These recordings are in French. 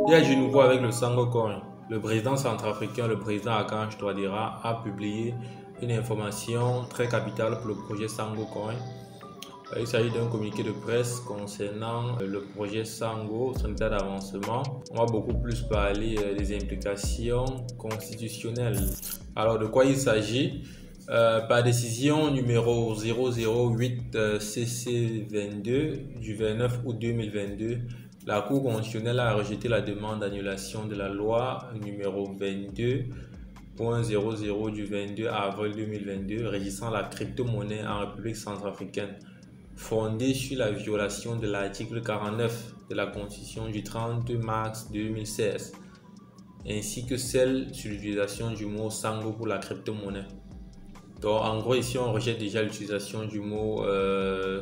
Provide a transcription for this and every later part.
Il y a du nouveau avec le Sango Coin. Le président centrafricain, le président Archange Touadéra, a publié une information très capitale pour le projet Sango Coin. Il s'agit d'un communiqué de presse concernant le projet Sango, son état d'avancement. On va beaucoup plus parler des implications constitutionnelles. Alors, de quoi il s'agit? Par décision numéro 008 CC22 du 29 août 2022, la Cour constitutionnelle a rejeté la demande d'annulation de la loi numéro 22.00 du 22 avril 2022 régissant la crypto-monnaie en République centrafricaine, fondée sur la violation de l'article 49 de la Constitution du 30 mars 2016, ainsi que celle sur l'utilisation du mot Sango pour la crypto-monnaie. Donc en gros ici on rejette déjà l'utilisation du mot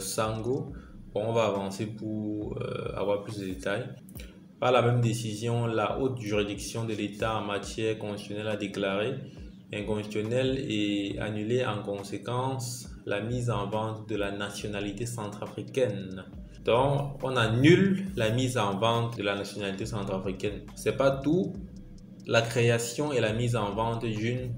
Sango. Bon, on va avancer pour avoir plus de détails. Par la même décision, la haute juridiction de l'État en matière constitutionnelle a déclaré inconstitutionnelle et annulé en conséquence la mise en vente de la nationalité centrafricaine. Donc on annule la mise en vente de la nationalité centrafricaine. C'est pas tout. La création et la mise en vente d'une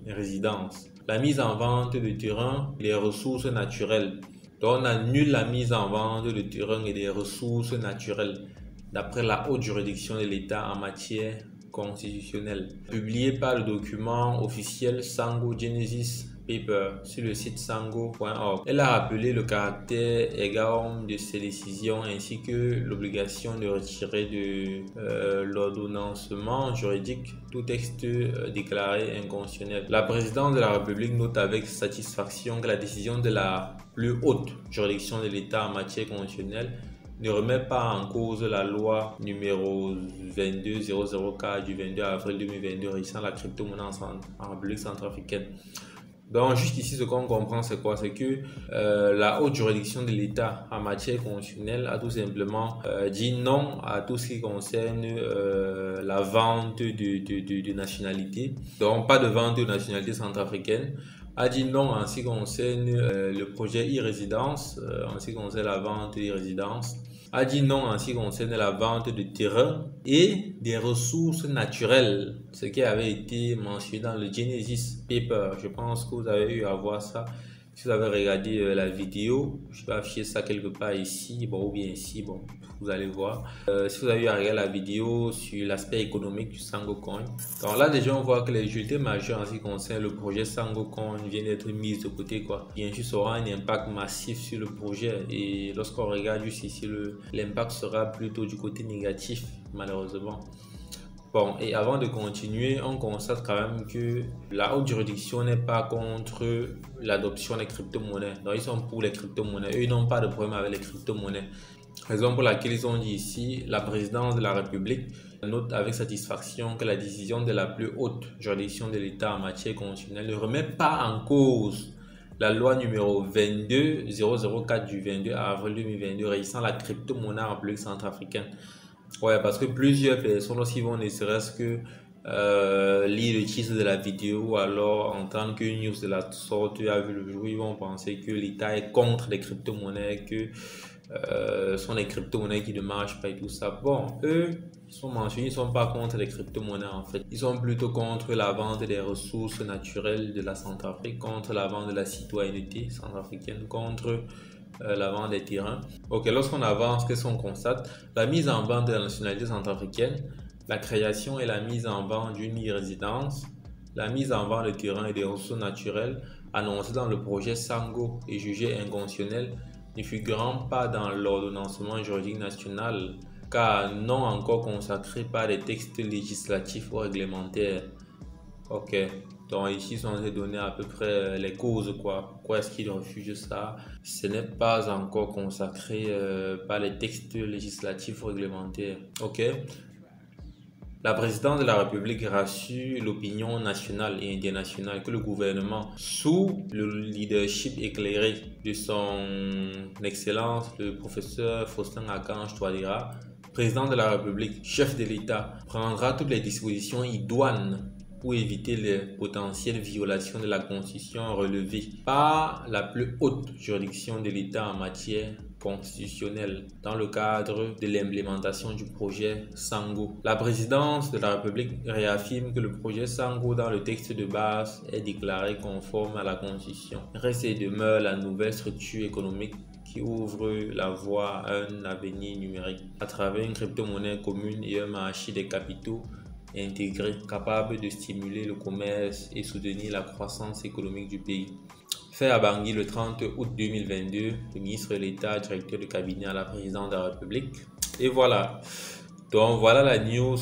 résidence. La mise en vente de terrain et des ressources naturelles. Donc on annule la mise en vente de terrain et des ressources naturelles d'après la haute juridiction de l'État en matière constitutionnelle. Publié par le document officiel Sango Genesis Paper sur le site sango.org. Elle a rappelé le caractère également de ces décisions ainsi que l'obligation de retirer de l'ordonnancement juridique tout texte déclaré inconstitutionnel. La présidente de la République note avec satisfaction que la décision de la plus haute juridiction de l'État en matière constitutionnelle ne remet pas en cause la loi numéro 22.004 du 22 avril 2022 régissant la crypto-monnaie en République centrafricaine. Donc juste ici ce qu'on comprend c'est quoi? C'est que la haute juridiction de l'État en matière constitutionnelle a tout simplement dit non à tout ce qui concerne la vente de nationalité. Donc pas de vente de nationalité centrafricaine. A dit non en ce qui concerne le projet e-résidence, en ce qui concerne la vente d'e-résidence. A dit non en ce qui concerne la vente de terrain et des ressources naturelles, ce qui avait été mentionné dans le Genesis Paper. Je pense que vous avez eu à voir ça. Si vous avez regardé la vidéo, je vais afficher ça quelque part ici, bon, ou bien ici, bon, vous allez voir. Si vous avez eu à regarder la vidéo sur l'aspect économique du Sango Coin. Donc là déjà on voit que les utilité majeures en ce qui concerne le projet Sango Coin viennent d'être mises de côté quoi. Bien sûr ça aura un impact massif sur le projet et lorsqu'on regarde juste ici l'impact sera plutôt du côté négatif malheureusement. Bon, et avant de continuer, on constate quand même que la haute juridiction n'est pas contre l'adoption des crypto-monnaies. Donc, ils sont pour les crypto-monnaies. Eux, ils n'ont pas de problème avec les crypto-monnaies. Raison pour laquelle ils ont dit ici, la présidence de la République note avec satisfaction que la décision de la plus haute juridiction de l'État en matière constitutionnelle ne remet pas en cause la loi numéro 22.004 du 22 avril 2022 régissant la crypto-monnaie en République centrafricaine. Ouais, parce que plusieurs personnes aussi vont ne serait-ce que lire le titre de la vidéo ou alors entendre qu'une news de la sorte a vu le jour, ils vont penser que l'État est contre les crypto-monnaies, que ce sont les crypto-monnaies qui ne marchent pas et tout ça. Bon, eux, ils sont mentionnés, ils ne sont pas contre les crypto-monnaies en fait. Ils sont plutôt contre la vente des ressources naturelles de la Centrafrique, contre la vente de la citoyenneté centrafricaine, contre la vente des terrains. Ok, lorsqu'on avance, qu'est-ce qu'on constate? La mise en vente de la nationalité centrafricaine, la création et la mise en vente d'une résidence, la mise en vente de terrains et des ressources naturelles annoncées dans le projet Sango et jugées inconstitutionnelles ne figurant pas dans l'ordonnancement juridique national car non encore consacrés par des textes législatifs ou réglementaires. Ok, donc ici ils sont donner à peu près les causes quoi. Pourquoi est-ce qu'ils refusent ça? Ce n'est pas encore consacré par les textes législatifs ou réglementaires. Ok. La présidente de la République rassure l'opinion nationale et internationale que le gouvernement, sous le leadership éclairé de son excellence, le professeur Faustin Archange Touadéra, président de la République, chef de l'État, prendra toutes les dispositions idoines pour éviter les potentielles violations de la Constitution relevées par la plus haute juridiction de l'État en matière constitutionnelle dans le cadre de l'implémentation du projet Sango. La présidence de la République réaffirme que le projet Sango dans le texte de base est déclaré conforme à la Constitution. Reste et demeure la nouvelle structure économique qui ouvre la voie à un avenir numérique à travers une crypto-monnaie commune et un marché des capitaux intégré, capable de stimuler le commerce et soutenir la croissance économique du pays. Fait à Bangui le 30 août 2022, le ministre de l'État, directeur de cabinet à la présidence de la République. Et voilà. Donc voilà la news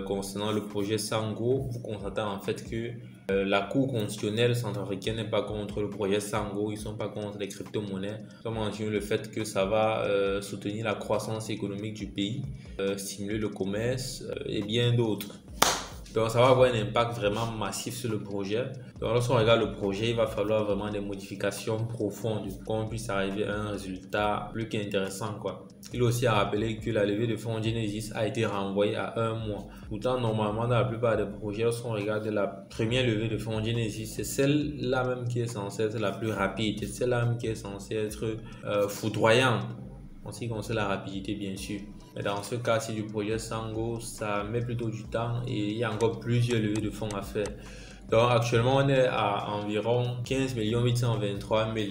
concernant le projet Sango. Vous constatez en fait que la Cour constitutionnelle centrafricaine n'est pas contre le projet Sango, ils ne sont pas contre les crypto-monnaies. Ils ont mentionné le fait que ça va soutenir la croissance économique du pays, stimuler le commerce et bien d'autres. Donc ça va avoir un impact vraiment massif sur le projet. Donc lorsqu'on regarde le projet, il va falloir vraiment des modifications profondes pour qu'on puisse arriver à un résultat plus qu'intéressant, quoi. Il a aussi rappelé que la levée de fonds Genesis a été renvoyée à 1 mois. Pourtant, normalement, dans la plupart des projets, lorsqu'on regarde la première levée de fonds Genesis, c'est celle-là même qui est censée être la plus rapide. C'est celle-là même qui est censée être foudroyante. En ce qui concerne la rapidité, bien sûr. Mais dans ce cas-ci du projet Sango, ça met plutôt du temps et il y a encore plusieurs levées de fonds à faire. Donc actuellement, on est à environ 15 823 000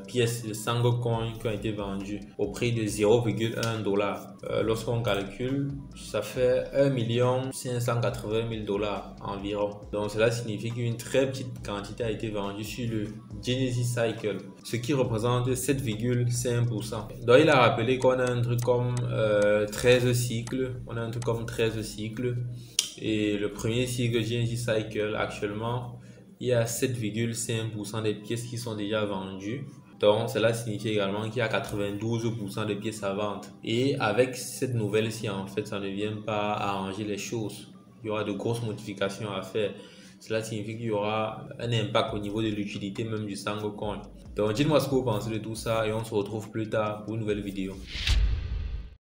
pièces de Sango Coin qui ont été vendues au prix de 0,1 dollar. Lorsqu'on calcule, ça fait 1 580 000 $ environ. Donc cela signifie qu'une très petite quantité a été vendue sur le Genesis Cycle, ce qui représente 7,5%. Donc il a rappelé qu'on a un truc comme 13 cycles. On a un truc comme 13 cycles. Et le premier cycle Genesis Cycle, actuellement, il y a 7,5% des pièces qui sont déjà vendues. Donc, cela signifie également qu'il y a 92% de pièces à vendre. Et avec cette nouvelle-ci, en fait, ça ne vient pas arranger les choses. Il y aura de grosses modifications à faire. Cela signifie qu'il y aura un impact au niveau de l'utilité même du Sango Coin. Donc, dites-moi ce que vous pensez de tout ça et on se retrouve plus tard pour une nouvelle vidéo.